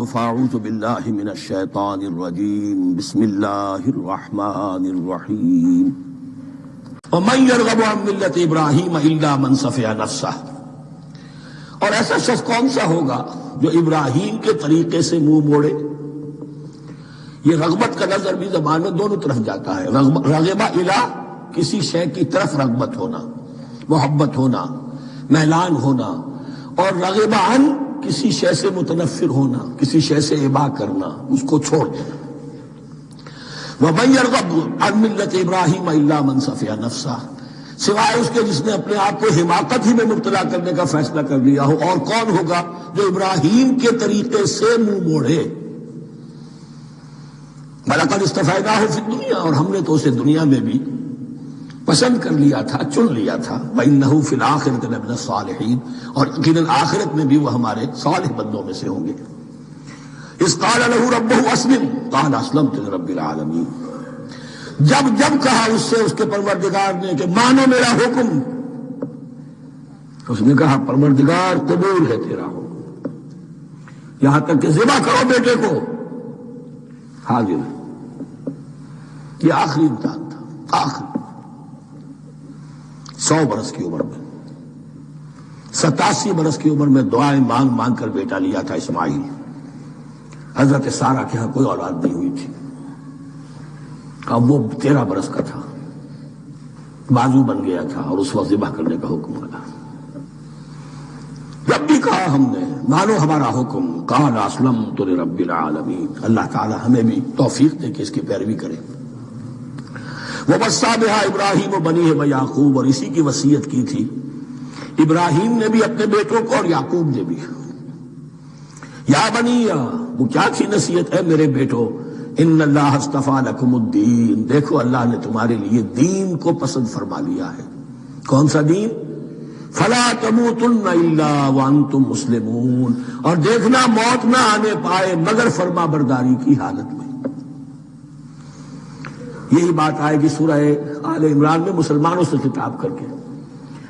فاعوذ باللہ من الشیطان الرجیم بسم اللہ الرحمن الرحیم ومن یرغب عن ملت ابراہیم الا من صفی نفسہ، اور ایسا شخص کون سا ہوگا جو ابراہیم کے طریقے سے منہ موڑے۔ یہ رغبت کا نظر بھی زبان میں دونوں طرف جاتا ہے، رغبہ الی کسی شے کی طرف رغبت ہونا، محبت ہونا، میلان ہونا، اور رغبہ عن کسی شے سے متنفر ہونا، کسی شے سے ابا کرنا، اس کو چھوڑ دینا۔ وَمَن يَرْغَبُ عَن مِلَّةِ إِبْرَاهِيمَ إِلَّا مَن سَفِهَ نَفْسَهُ، سوائے اس کے جس نے اپنے آپ کو حماقت ہی میں مبتلا کرنے کا فیصلہ کر لیا ہو۔ اور کون ہوگا جو ابراہیم کے طریقے سے منہ موڑے۔ وَلَقَدِ اصْطَفَيْنَاهُ فِي الدُّنْيَا، اور ہم نے تو اسے دنیا میں بھی پسند کر لیا تھا، چن لیا تھا۔ وَإِنَّهُ فِي الْآخِرَةِ لَمِنَ الصَّالِحِينَ، اور یقیناً آخرت میں بھی وہ ہمارے صالح بندوں میں سے ہوں گے۔ اِذْ قَالَ لَهُ رَبُّهُ أَسْلِمْ قَالَ أَسْلَمْتُ لِرَبِّ الْعَالَمِينَ، جب کہا اس سے اس کے پروردگار نے کہ مانو میرا حکم، اس نے کہا پروردگار قبول ہے تیرا حکم، یہاں تک کہ ذبح کرو بیٹے کو، حاضر ہے۔ یہ آخری امتحان تھا، آخری 100 برس کی عمر میں، 87 برس کی عمر میں دعائیں مانگ مانگ کر بیٹا لیا تھا اسماعیل۔ حضرت سارہ کے ہاں کوئی اولاد نہیں ہوئی تھی، اب وہ 13 برس کا تھا، بازو بن گیا تھا، اور اس وقت ذبح کرنے کا حکم ملا۔ جب بھی کہا ہم نے مانو ہمارا حکم، قال اسلمت لرب العالمین، اللہ تعالی ہمیں بھی توفیق دے کہ اس کی پیروی کریں۔ وَوَصَّىٰ بِهَا إِبْرَاهِيمُ بَنِيهِ وَيَعْقُوبُ، اور اسی کی وصیت کی تھی ابراہیم نے بھی اپنے بیٹوں کو اور یعقوب نے بھی۔ یا بنی، وہ کیا تھی نصیحت ہے میرے بیٹو، ان اللہ اصطفیٰ لکم الدین، دیکھو اللہ نے تمہارے لیے دین کو پسند فرما لیا ہے۔ کون سا دین؟ فلا تموتن الا وانتم مسلمون، اور دیکھنا موت نہ آنے پائے مگر فرما برداری کی حالت میں۔ یہی بات آئے گی سورہ آل عمران میں مسلمانوں سے خطاب کر کے،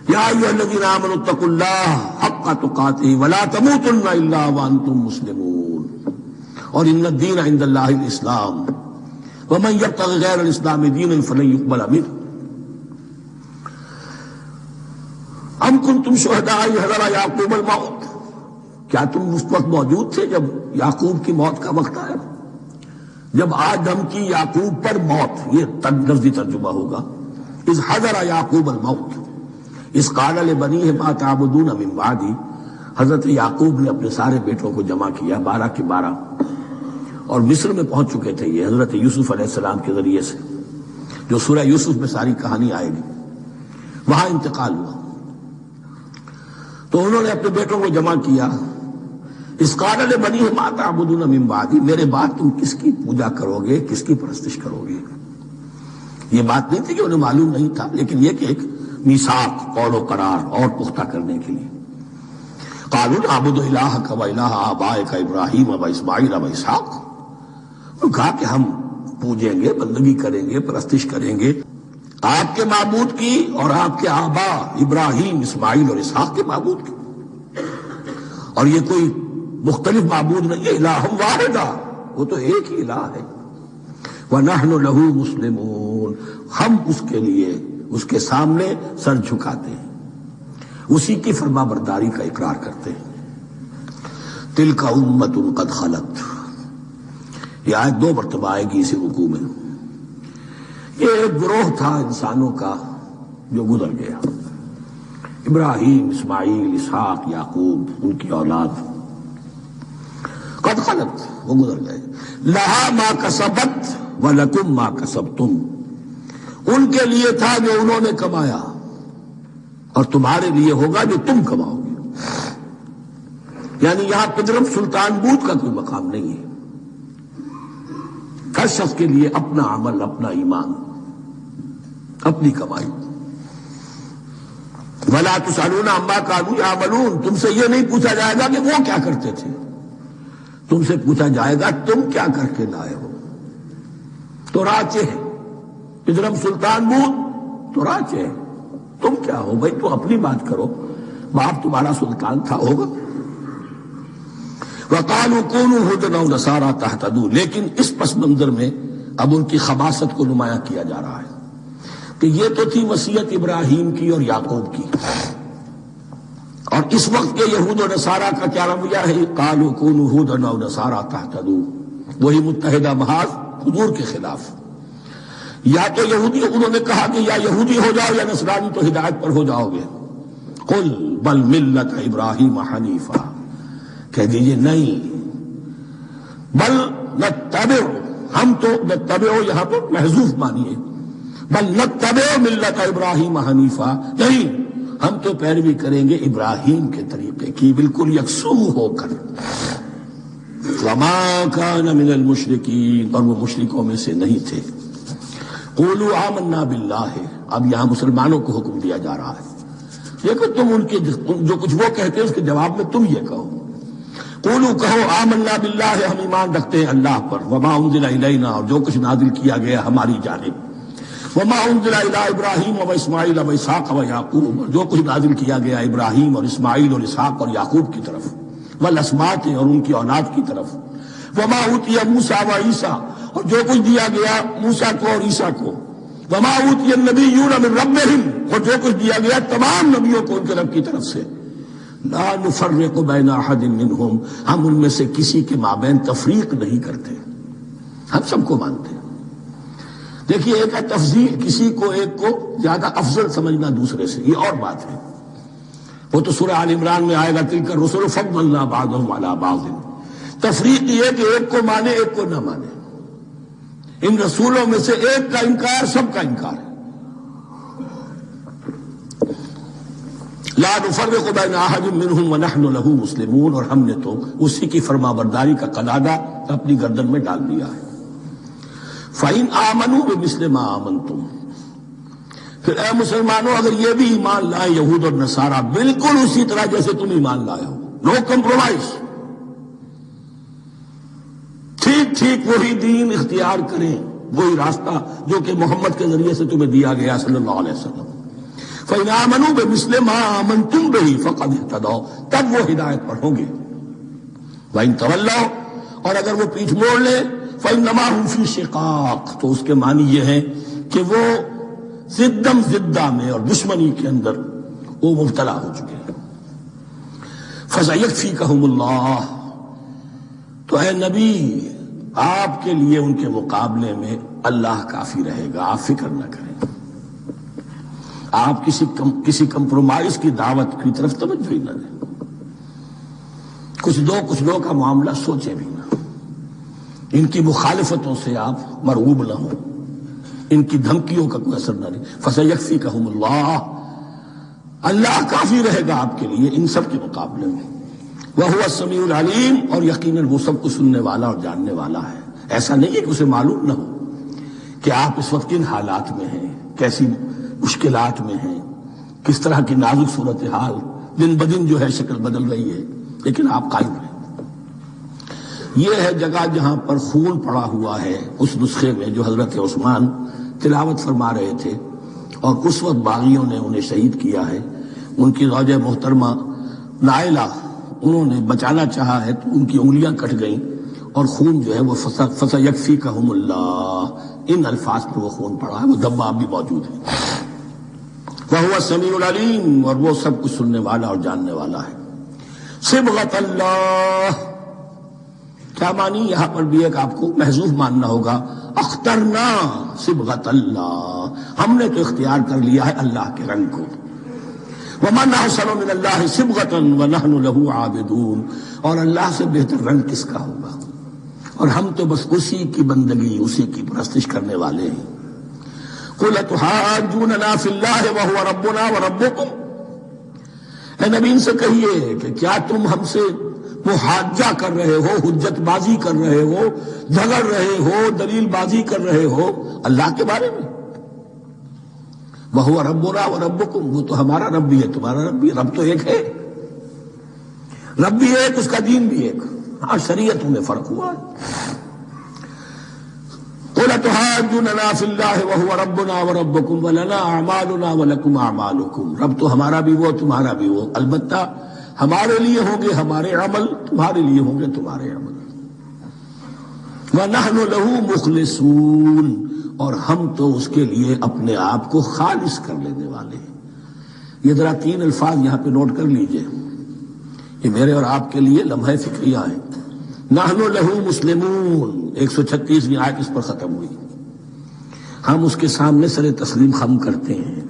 یا ایھا الذین آمنوا اتقوا اللہ حق تقاتہ ولا تموتن الا وانتم مسلمون، اور ان الدین عند اللہ الاسلام ومن یبتغ غیر الاسلام دینا فلن یقبل منہ۔ ام کنتم شہداء اذ حضر یعقوب الموت، کیا تم اس وقت موجود تھے جب یعقوب کی موت کا وقت آیا؟ جب آدم کی یعقوب پر موت، یہ لفظی ترجمہ ہوگا، اذ حضر یعقوب الموت اذ قال لبنیہ ما تعبدون من بعدی، حضرت یعقوب نے اپنے سارے بیٹوں کو جمع کیا، 12 کے 12، اور مصر میں پہنچ چکے تھے یہ حضرت یوسف علیہ السلام کے ذریعے سے، جو سورہ یوسف میں ساری کہانی آئے گی، وہاں انتقال ہوا۔ تو انہوں نے اپنے بیٹوں کو جمع کیا، اذ قال لبنیہ ما تعبدون من بعدی، میرے بعد تم کس کی پوجا کرو گے، کس کی پرستش کرو گے۔ یہ بات نہیں تھی کہ انہیں معلوم نہیں تھا، لیکن یہ کہ ایک میثاق، قول و قرار اور پختہ کرنے کے لیے۔ قالوا نعبد الہک و الہ آبائک ابراہیم و اسماعیل و اسحاق، انہوں نے کہا کہ ہم پوجیں گے، بندگی کریں گے، پرستش کریں گے آپ کے معبود کی اور آپ کے آبا ابراہیم، اسماعیل اور اسحاق کے معبود کی، اور یہ کوئی مختلف معبود نہیں ہے، الہ واحدہ، وہ تو ایک ہی الہ ہے۔ وَنَحْنُ لَهُ مُسْلِمُونَ، ہم اس کے لیے اس کے سامنے سر جھکاتے ہیں، اسی کی فرما برداری کا اقرار کرتے ہیں۔ تِلْكَ أُمَّةٌ قَدْ خَلَتْ، یہ آیت 2 مرتبہ آئے گی اسی رکوع میں۔ یہ ایک گروہ تھا انسانوں کا جو گزر گیا، ابراہیم، اسماعیل، اسحاق، یعقوب، ان کی اولاد، قد خلت، وہ گزر گئے۔ لہا ما کسبت ولکم ما کسبتم، ان کے لیے تھا جو انہوں نے کمایا، اور تمہارے لیے ہوگا جو تم کماؤ گے۔ یعنی یہاں پدرم سلطان بوت کا کوئی مقام نہیں ہے، ہر شخص کے لیے اپنا عمل، اپنا ایمان، اپنی کمائی۔ وَلَا تُسْأَلُونَ عَمَّا كَانُوا يَعْمَلُونَ، تم سے یہ نہیں پوچھا جائے گا کہ وہ کیا کرتے تھے، تم سے پوچھا جائے گا تم کیا کر کے لائے ہو۔ تو راچے ہے پدرم سلطان بوت، تو راچے ہے، تم کیا ہو بھائی، تو اپنی بات کرو، باپ تمہارا سلطان تھا، ہوگا۔ وقالوا كونوا هودا أو نصارى تهتدوا، لیکن اس پس منظر میں اب ان کی خباثت کو نمایاں کیا جا رہا ہے کہ یہ تو تھی وصیت ابراہیم کی اور یعقوب کی، اور اس وقت کے یہود و نصارہ کا کیا رویہ ہے؟ قالوا كونوا هودا أو نصارى تهتدوا، وہی متحدہ محاذ حضور کے خلاف۔ یا تو یہودی، انہوں نے کہا کہ یا یہودی ہو جاؤ یا نصرانی تو ہدایت پر ہو جاؤ گے۔ قل بل ملت ابراہیم حنیفا، کہہ دیجئے نہیں، بل نتبع، ہم تو نتبع یہاں پر محذوف مانیے، بل نتبع ملت ابراہیم حنیفا، نہیں ہم تو پیروی کریں گے ابراہیم کے طریقے کی، بالکل یکسو ہو کر۔ وما كان من المشرکین، اور وہ مشرکوں میں سے نہیں تھے۔ قولوا آمنا باللہ، اب یہاں مسلمانوں کو حکم دیا جا رہا ہے، دیکھو تم ان کے جو کچھ وہ کہتے ہیں اس کے جواب میں تم یہ کہو، قولوا کہو آمنا باللہ، ہم ایمان رکھتے ہیں اللہ پر، وما انزل الینا، اور جو کچھ نازل کیا گیا ہماری جانب، وما انزل الی ابراہیم و اسماعیل و اسحاق و یعقوب، اور جو کچھ نازل کیا گیا ابراہیم اور اسماعیل اور اسحاق اور یعقوب کی طرف، والاسباط، اور ان کی اولاد کی طرف، وما اوتی موسیٰ و عیسیٰ، اور جو کچھ دیا گیا موسیٰ کو اور عیسیٰ کو، وما اوتی النبیون من ربہم، اور جو کچھ دیا گیا تمام نبیوں کو ان کے رب کی طرف سے، لا نفرق بین احد منہم، ہم ان میں سے کسی کے مابین تفریق نہیں کرتے، ہم سب کو مانتے ہیں۔ دیکھیے ایک ہے تفضیل، کسی کو ایک کو زیادہ افضل سمجھنا دوسرے سے، یہ اور بات ہے، وہ تو سورہ آل عمران میں آئے گا تلک الرسل فضلنا بعضهم علی بعض۔ تفریق یہ کہ ایک کو مانے ایک کو نہ مانے، ان رسولوں میں سے ایک کا انکار سب کا انکار ہے۔ لا نفرق بین احد منہم ونحن له مسلمون، اور ہم نے تو اسی کی فرما برداری کا قلادہ اپنی گردن میں ڈال دیا ہے۔ فَإِنْ آمَنُوا بِمِثْلِ مَا آمَنْتُمْ، پھر اے مسلمانوں اگر یہ بھی ایمان لائے یہود اور نصارہ بالکل اسی طرح جیسے تم ایمان لائے ہو، نو کمپرومائز، ٹھیک ٹھیک وہی دین اختیار کریں، وہی راستہ جو کہ محمد کے ذریعے سے تمہیں دیا گیا صلی اللہ علیہ وسلم۔ فَإِنْ آمَنُوا بِمِثْلِ مَا آمَنْتُمْ بِهِ فَقَدِ اهْتَدَوْا، تب وہ ہدایت پر ہوں گے۔ وَإِنْ تَوَلَّوْا، اور اگر وہ پیٹھ موڑ لیں، فَإِنَّمَا هُمْ فِي شِقَاقٍ، تو اس کے معنی یہ ہے کہ وہ زدم زدہ میں اور دشمنی کے اندر وہ مبتلا ہو چکے ہیں۔ فَسَيَكْفِيكَهُمُ اللَّهُ، تو اے نبی آپ کے لیے ان کے مقابلے میں اللہ کافی رہے گا، آپ فکر نہ کریں، آپ کسی کمپرومائز کی دعوت کی طرف توجہ ہی نہ دیں، کچھ دو کا معاملہ سوچیں بھی نہ، ان کی مخالفتوں سے آپ مرعوب نہ ہوں، ان کی دھمکیوں کا کوئی اثر نہ رہے۔ فَسَيَكْفِيكَهُمُ اللَّهُ، اللہ کافی رہے گا آپ کے لیے ان سب کے مقابلے میں۔ وَهُوَ السَّمِيعُ الْعَلِيمُ، اور یقیناً وہ سب کو سننے والا اور جاننے والا ہے۔ ایسا نہیں ہے کہ اسے معلوم نہ ہو کہ آپ اس وقت کن حالات میں ہیں، کیسی مشکلات میں ہیں، کس طرح کی نازک صورتحال دن بدن جو ہے شکل بدل رہی ہے، لیکن آپ قائم رہیں۔ یہ ہے جگہ جہاں پر خون پڑا ہوا ہے، اس نسخے میں جو حضرت عثمان تلاوت فرما رہے تھے، اور اس وقت باغیوں نے انہیں شہید کیا ہے۔ ان کی زوجہ محترمہ نائلہ، انہوں نے بچانا چاہا ہے تو ان کی انگلیاں کٹ گئیں، اور خون جو ہے وہ فَسَيَكْفِيكَهُمُ اللَّهُ، ان الفاظ پر وہ خون پڑا ہے، وہ دم اب بھی موجود ہے۔ وَهُوَ السَّمِيعُ الْعَلِيمُ، اور وہ سب کچھ سننے والا اور جاننے والا ہے۔ صبغۃ اللہ، کیا معنی؟ یہاں پر بھی ایک آپ کو محذوف ماننا ہوگا، اخترنا صبغۃ اللہ، ہم نے تو اختیار کر لیا ہے اللہ کے رنگ کو۔ وَمَنْ أَحْسَنُ مِنَ اللَّهِ صِبْغَةً وَنَحْنُ لَهُ عَابِدُونَ، اور اللہ سے بہتر رنگ کس کا ہوگا، اور ہم تو بس اسی کی بندگی، اسی کی پرستش کرنے والے ہیں۔ قُلْ أَتُحَاجُّونَنَا فِي اللَّهِ وَهُوَ رَبُّنَا وَرَبُّكُمْ، اے نبی ان سے کہیے کہ کیا تم ہم سے محاجہ کر رہے ہو، حجت بازی کر رہے ہو، جھگڑ رہے ہو، دلیل بازی کر رہے ہو اللہ کے بارے میں؟ وَهُوَ رَبُّنَا وَرَبُّكُمْ، وہ تو ہمارا رب بھی ہے تمہارا رب بھی ہے، رب تو ایک ہے، رب بھی ایک، اس کا دین بھی ایک، ہاں شریعتوں میں فرق ہوا ہے۔ قُلْ أَتُحَاجُّونَنَا فِي اللَّهِ وَهُوَ رَبُّنَا وَرَبُّكُمْ وَلَنَا أَعْمَالُنَا وَلَكُمْ أَعْمَالُكُمْ، رب تو ہمارا بھی وہ تمہارا بھی وہ، البتہ ہمارے لیے ہوں گے ہمارے عمل، تمہارے لیے ہوں گے تمہارے عمل۔ وَنَحْنُ لَهُ مُخْلِصُونَ، اور ہم تو اس کے لیے اپنے آپ کو خالص کر لینے والے ہیں۔ یہ ذرا 3 الفاظ یہاں پہ نوٹ کر لیجئے، یہ میرے اور آپ کے لیے لمحہ فکریہ ہیں۔ نحن لہو مسلمون، 136ویں آیت اس پر ختم ہوئی۔ ہم اس کے سامنے سر تسلیم خم کرتے ہیں،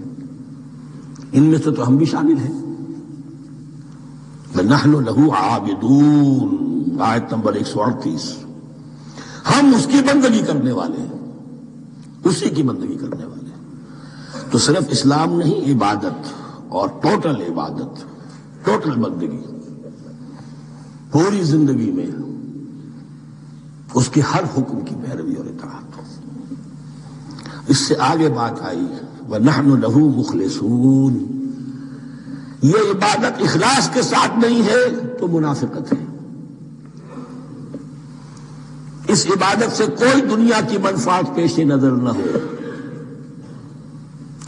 ان میں سے تو ہم بھی شامل ہیں۔ نحن لہو عابدون، آیت نمبر 138، ہم اس کی بندگی کرنے والے ہیں، اسی کی بندگی کرنے والے ہیں۔ تو صرف اسلام نہیں، عبادت اور ٹوٹل عبادت، ٹوٹل بندگی، پوری زندگی میں اس کے ہر حکم کی پیروی اور اطاعت۔ اس سے آگے بات آئی وَنَحْنُ لَهُ مُخْلِصُونَ، یہ عبادت اخلاص کے ساتھ نہیں ہے تو منافقت ہے۔ اس عبادت سے کوئی دنیا کی منفعت پیش نظر نہ ہو،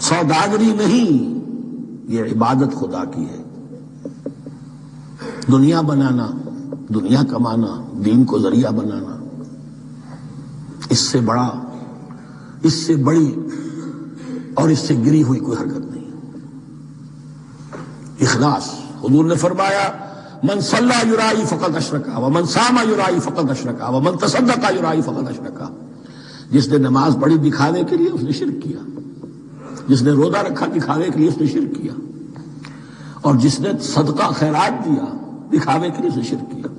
سوداگری نہیں، یہ عبادت خدا کی ہے۔ دنیا بنانا، دنیا کمانا، دین کو ذریعہ بنانا، اس سے بڑا، اس سے بڑی اور اس سے گری ہوئی کوئی حرکت نہیں۔ اخلاص، حضور نے فرمایا من صلی یرائی فقد اشرکا ومن صام یرائی فقد اشرکا ومن تصدق یرائی فقد اشرکا، جس نے نماز پڑھی دکھاوے کے لیے اس نے شرک کیا، جس نے روزہ رکھا دکھاوے کے لیے اس نے شرک کیا، اور جس نے صدقہ خیرات دیا دکھاوے کے لیے اس نے شرک کیا۔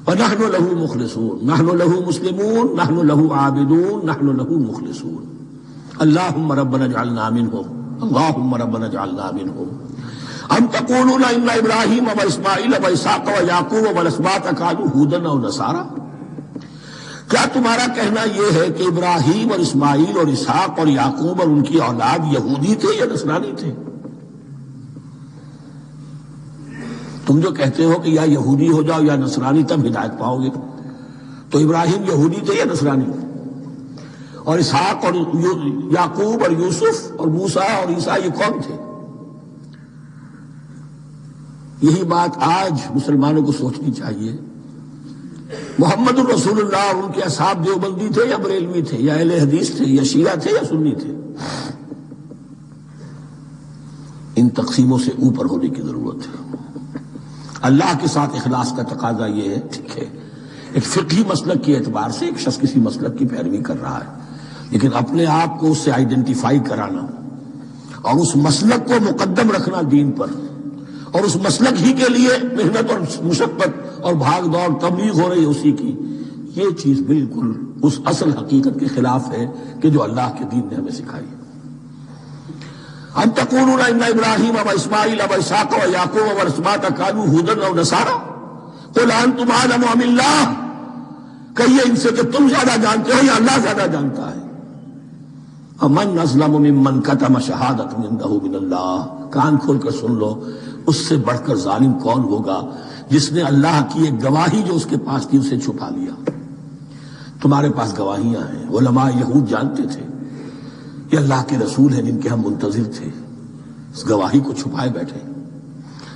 وَنَحْنُ لَهُ مُخْلِصُونَ، نَحْنُ لَهُ مُسْلِمُونَ، نَحْنُ لَهُ عَابِدُونَ، نَحْنُ لَهُ مُخْلِصُونَ۔ اللهم ربنا اجعلنا منهم، اللهم ربنا اجعلنا منهم۔ ام تقولون ان ابراہیم واسماعیل واسحاق ویعقوب والاسباط كانوا هودا او نصارا، کیا تمہارا کہنا یہ ہے کہ ابراہیم اور اسماعیل اور اسحاق اور یعقوب اور ان کی اولاد یہودی تھے یا نصرانی تھے؟ تم جو کہتے ہو کہ یا یہودی ہو جاؤ یا نصرانی تب ہدایت پاؤ گے، تو ابراہیم یہودی تھے یا نصرانی؟ اور اسحاق اور یعقوب اور یوسف اور موسیٰ اور عیسیٰ یہ کون تھے؟ یہی بات آج مسلمانوں کو سوچنی چاہیے۔ محمد الرسول اللہ اور ان کے اصحاب دیوبندی تھے یا بریلوی تھے یا اہل حدیث تھے یا شیعہ تھے یا سنی تھے؟ ان تقسیموں سے اوپر ہونے کی ضرورت ہے۔ اللہ کے ساتھ اخلاص کا تقاضا یہ ہے، ٹھیک ہے ایک فقہی مسلک کے اعتبار سے ایک شخص کسی مسلک کی پیروی کر رہا ہے، لیکن اپنے آپ کو اس سے آئیڈینٹیفائی کرانا اور اس مسلک کو مقدم رکھنا دین پر، اور اس مسلک ہی کے لیے محنت اور مشقت اور بھاگ دوڑ تبلیغ ہو رہی ہے اسی کی، یہ چیز بالکل اس اصل حقیقت کے خلاف ہے کہ جو اللہ کے دین نے ہمیں سکھائی ہے۔ ام تقولون ان ابراہیم واسماعیل واسحاق ویعقوب والاسباط كانوا هودا او نصارا قل انتم اعلم ام اللہ، کہیے ان سے کہ تم زیادہ جانتے ہو یا اللہ زیادہ جانتا ہے۔ امن اظلم ممن كتم شہادۃ عنده من اللہ، کان کھول کر سن لو، اس سے بڑھ کر ظالم کون ہوگا جس نے اللہ کی ایک گواہی جو اس کے پاس تھی اسے چھپا لیا۔ تمہارے پاس گواہیاں ہیں، علماء یہود جانتے تھے یہ اللہ کے رسول ہیں جن کے ہم منتظر تھے، اس گواہی کو چھپائے بیٹھے۔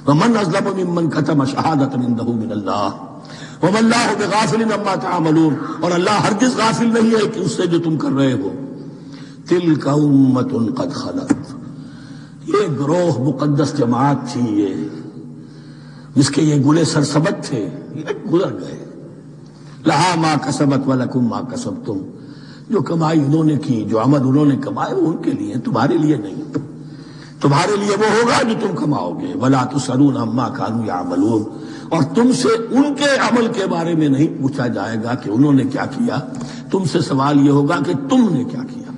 ومن اظلم ممن كتم شہادۃ عنده من اللہ وما اللہ بغافل عما تعملون، اور اللہ ہرگز غافل نہیں ہے کہ اس سے جو تم کر رہے ہو۔ تلک امۃ قد خلت، یہ گروہ مقدس جماعت تھی یہ جس کے یہ گلے سرسبد تھے، یہ گزر گئے۔ لہا ما کسبت ولکم ما کسبتم، جو کمائی انہوں نے کی، جو عمل انہوں نے کمائے وہ ان کے لیے، تمہارے لیے نہیں۔ تمہارے لیے وہ ہوگا جو تم کماؤ گے۔ ولا تسألون عما كانوا يعملون، اور تم سے ان کے عمل کے بارے میں نہیں پوچھا جائے گا کہ انہوں نے کیا کیا، تم سے سوال یہ ہوگا کہ تم نے کیا کیا۔